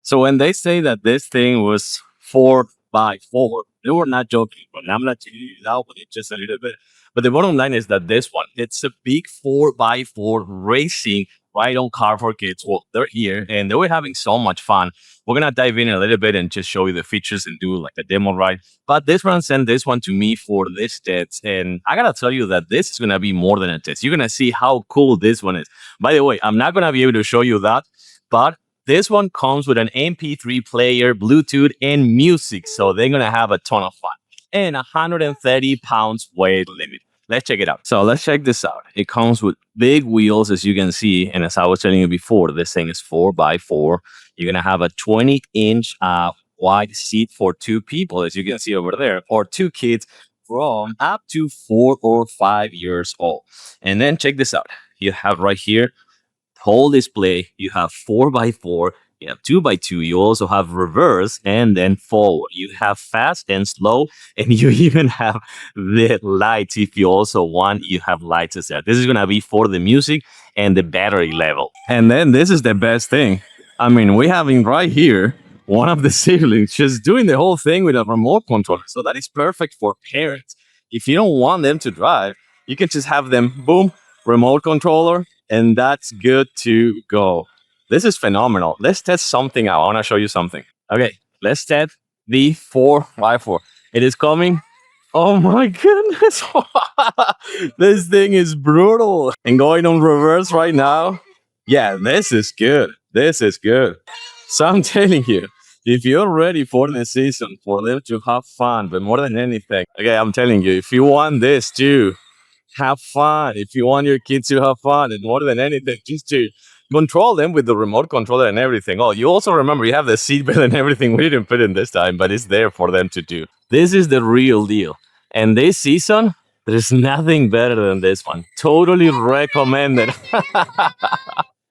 So when they say that this thing was 4x4, they were not joking. But I'm not telling you that one, it's just a little bit. But the bottom line is that this one, it's a big 4x4 racing ride-on car for kids. Well, they're here and they were having so much fun. We're gonna dive in a little bit and just show you the features and do like a demo ride. But this one sent this one to me for this test, and I gotta tell you that this is gonna be more than a test. You're gonna see how cool this one is. By the way, I'm not gonna be able to show you that, but this one comes with an MP3 player, Bluetooth, and music, so they're gonna have a ton of fun. And 130 pounds weight limit. Let's check it out. So let's check this out. It comes with big wheels, as you can see, and as I was telling you before, this thing is 4x4. You're gonna have a 20-inch wide seat for 2 people, as you can see over there, or 2 kids from up to 4 or 5 years old. And then check this out. You have right here whole display. You have 4x4, you have 2x2, you also have reverse and then forward. You have fast and slow, and you even have the lights. If you also want, you have lights as well. This is gonna be for the music and the battery level. And then this is the best thing. I mean, we having right here one of the siblings just doing the whole thing with a remote control. So that is perfect for parents. If you don't want them to drive, you can just have them, boom, remote controller, and that's good to go. This is phenomenal. Let's test something out. I want to show you something. Okay, let's test the 4x4. It is coming. Oh my goodness. This thing is brutal. And going on reverse right now. Yeah, this is good. This is good. So I'm telling you, if you're ready for the season, for them to have fun, but more than anything, okay, I'm telling you, if you want this too, have fun. If you want your kids to have fun, and more than anything, just to control them with the remote controller and everything. Oh, you also remember you have the seatbelt and everything. We didn't put in this time, but it's there for them to do. This is the real deal. And this season, there's nothing better than this one. Totally recommended.